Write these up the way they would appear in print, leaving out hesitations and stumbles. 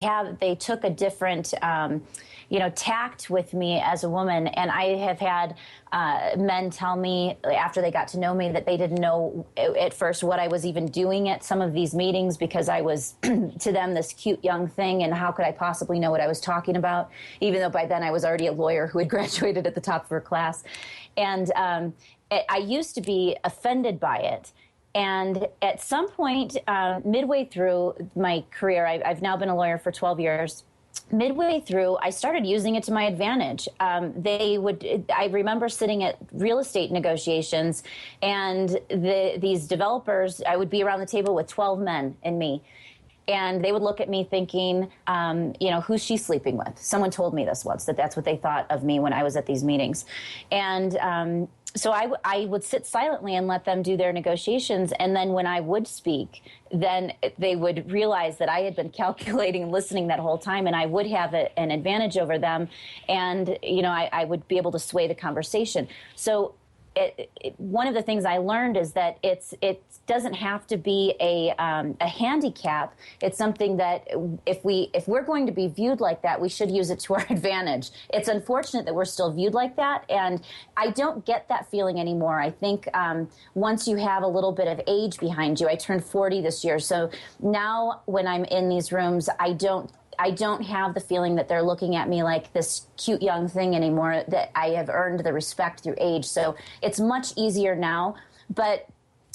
they took a different tact with me as a woman. And I have had men tell me after they got to know me that they didn't know at first what I was even doing at some of these meetings, because I was to them this cute young thing, and how could I possibly know what I was talking about, even though by then I was already a lawyer who had graduated at the top of her class. And I used to be offended by it. And at some point, midway through my career, I've now been a lawyer for 12 years. Midway through, I started using it to my advantage. I remember sitting at real estate negotiations, and these developers, I would be around the table with 12 men and me. And they would look at me thinking, who's she sleeping with? Someone told me this once, that's what they thought of me when I was at these meetings. And so I would sit silently and let them do their negotiations. And then when I would speak, then they would realize that I had been calculating and listening that whole time, and I would have an advantage over them. And, I would be able to sway the conversation. So one of the things I learned is that it doesn't have to be a handicap. It's something that if we're going to be viewed like that, we should use it to our advantage. It's unfortunate that we're still viewed like that, and I don't get that feeling anymore. I think once you have a little bit of age behind you, I turned 40 this year, so now when I'm in these rooms, I don't have the feeling that they're looking at me like this cute young thing anymore, that I have earned the respect through age. So it's much easier now, but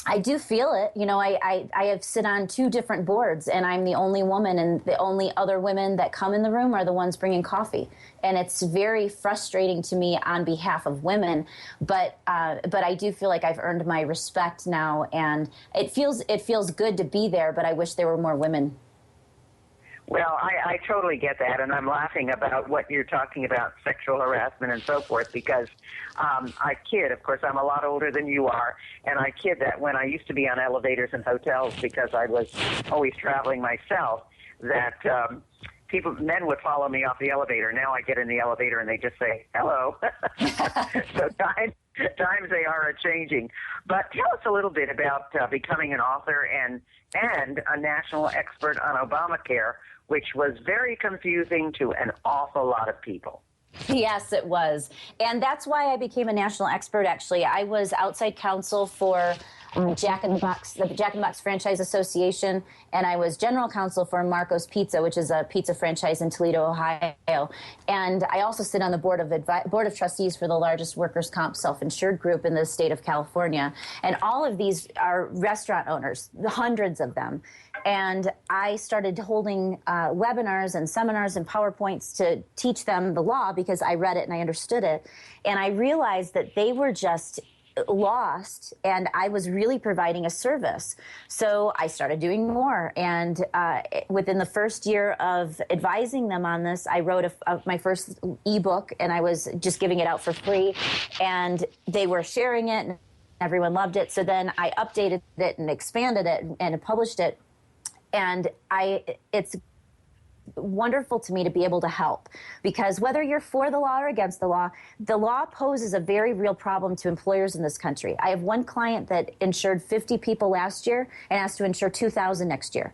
I do feel it. I have sit on 2 different boards, and I'm the only woman, and the only other women that come in the room are the ones bringing coffee. And it's very frustrating to me on behalf of women, but I do feel like I've earned my respect now, and it feels good to be there, but I wish there were more women. Well, I totally get that, and I'm laughing about what you're talking about, sexual harassment and so forth, because I kid, of course, I'm a lot older than you are, and I kid that when I used to be on elevators in hotels, because I was always traveling myself, that men would follow me off the elevator. Now I get in the elevator and they just say, hello. So times they are a-changing. But tell us a little bit about becoming an author and a national expert on Obamacare, which was very confusing to an awful lot of people. Yes, it was. And that's why I became a national expert, actually. I was outside counsel for Jack in the Box Franchise Association, and I was general counsel for Marco's Pizza, which is a pizza franchise in Toledo, Ohio. And I also sit on the board of trustees for the largest workers' comp self-insured group in the state of California. And all of these are restaurant owners, hundreds of them. And I started holding webinars and seminars and PowerPoints to teach them the law, because I read it and I understood it. And I realized that they were just lost, and I was really providing a service. So I started doing more. And within the first year of advising them on this, I wrote my first ebook, and I was just giving it out for free. And they were sharing it, and everyone loved it. So then I updated it and expanded it and published it. And it's wonderful to me to be able to help, because whether you're for the law or against the law poses a very real problem to employers in this country. I have one client that insured 50 people last year and has to insure 2,000 next year,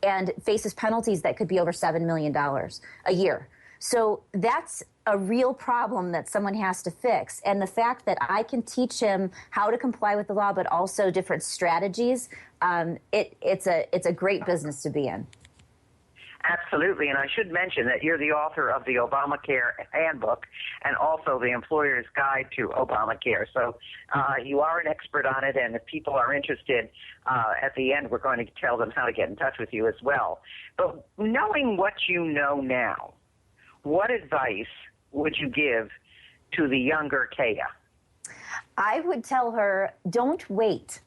and faces penalties that could be over $7 million a year. So that's a real problem that someone has to fix. And the fact that I can teach him how to comply with the law, but also different strategies, it's a great business to be in. Absolutely, and I should mention that you're the author of the Obamacare Handbook and also the Employer's Guide to Obamacare. So you are an expert on it, and if people are interested, at the end we're going to tell them how to get in touch with you as well. But knowing what you know now, what advice would you give to the younger Kaya? I would tell her, don't wait.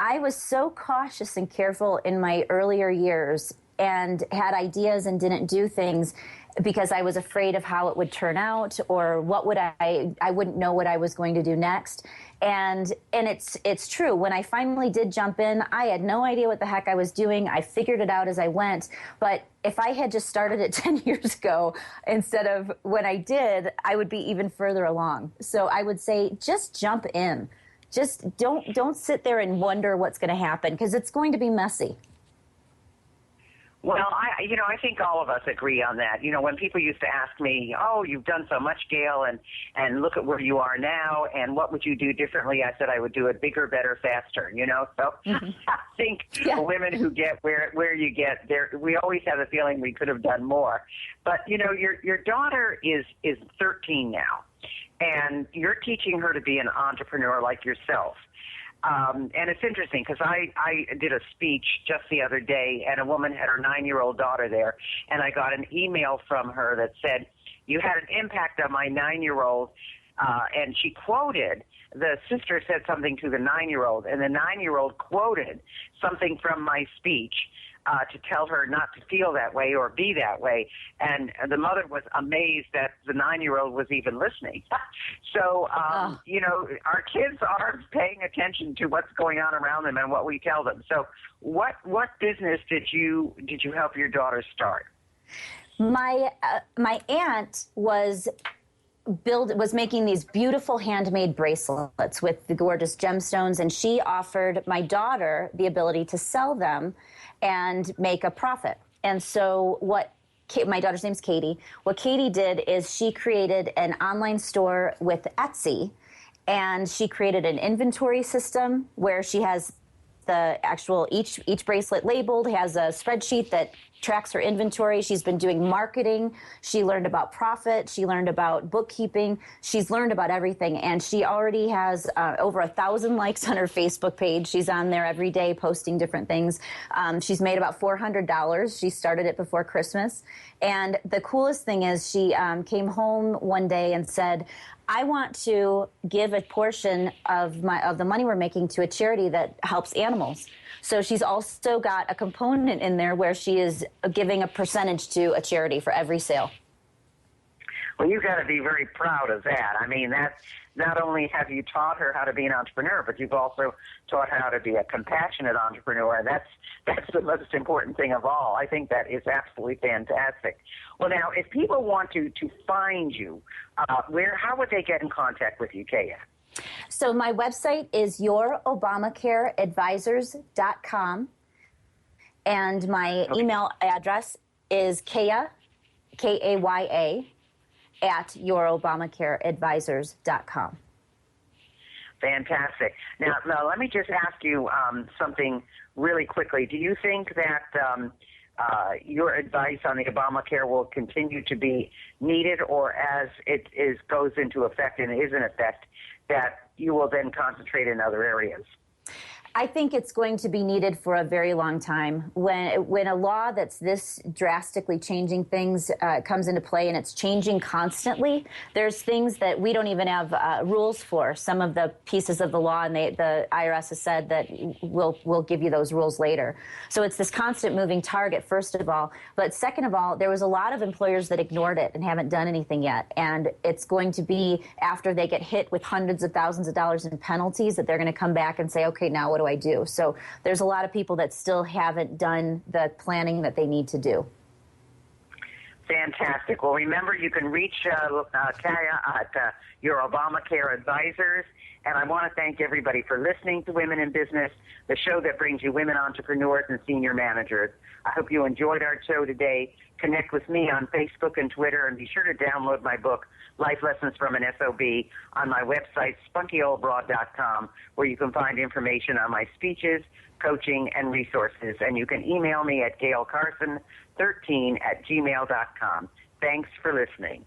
I was so cautious and careful in my earlier years and had ideas and didn't do things because I was afraid of how it would turn out, or what would I wouldn't know what I was going to do next. And it's true. When I finally did jump in, I had no idea what the heck I was doing. I figured it out as I went. But if I had just started it 10 years ago instead of when I did, I would be even further along. So I would say just jump in. Just don't sit there and wonder what's going to happen, because it's going to be messy. Well, I think all of us agree on that. When people used to ask me, "Oh, you've done so much, Gail, and look at where you are now, and what would you do differently?" I said I would do it bigger, better, faster. So I think women who get where you get there, we always have a feeling we could have done more. But your daughter is 13 now, and you're teaching her to be an entrepreneur like yourself. And it's interesting because I did a speech just the other day, and a woman had her 9-year-old daughter there, and I got an email from her that said, "You had an impact on my 9-year-old," and she quoted, the sister said something to the 9-year-old, and the 9-year-old quoted something from my speech to tell her not to feel that way or be that way. And the mother was amazed that the 9-year-old was even listening. So, our kids are paying attention to what's going on around them and what we tell them. So what business did you help your daughter start? My aunt was making these beautiful handmade bracelets with the gorgeous gemstones, and she offered my daughter the ability to sell them and make a profit. And so my daughter's name's Katie. What Katie did is she created an online store with Etsy, and she created an inventory system where she has the actual each bracelet labeled, has a spreadsheet that tracks her inventory. She's been doing marketing. She learned about profit. She learned about bookkeeping. She's learned about everything. And she already has over 1,000 likes on her Facebook page. She's on there every day posting different things. She's made about $400. She started it before Christmas. And the coolest thing is she came home one day and said, "I want to give a portion of the money we're making to a charity that helps animals." So she's also got a component in there where she is giving a percentage to a charity for every sale. Well, you've got to be very proud of that. I mean, that not only have you taught her how to be an entrepreneur, but you've also taught her how to be a compassionate entrepreneur. And that's the most important thing of all. I think that is absolutely fantastic. Well, now, if people want to find you, how would they get in contact with you, Kaya? So my website is yourobamacareadvisors.com, and my email address is Kaya, Kaya, at yourobamacareadvisors.com. Fantastic. Now, let me just ask you something really quickly. Do you think that your advice on the Obamacare will continue to be needed, or as it goes into effect and is in effect, that you will then concentrate in other areas? I think it's going to be needed for a very long time. When a law that's this drastically changing things comes into play, and it's changing constantly, there's things that we don't even have rules for. Some of the pieces of the law, and the IRS has said that we'll give you those rules later. So it's this constant moving target, first of all. But second of all, there was a lot of employers that ignored it and haven't done anything yet. And it's going to be after they get hit with hundreds of thousands of dollars in penalties that they're going to come back and say, okay, now what do I do? So there's a lot of people that still haven't done the planning that they need to do. Fantastic. Well, remember, you can reach Kaya at your Obamacare advisors. And I want to thank everybody for listening to Women in Business, the show that brings you women entrepreneurs and senior managers. I hope you enjoyed our show today. Connect with me on Facebook and Twitter, and be sure to download my book, Life Lessons from an SOB, on my website, spunkyoldbroad.com, where you can find information on my speeches, coaching, and resources. And you can email me at gailcarson13@gmail.com. Thanks for listening.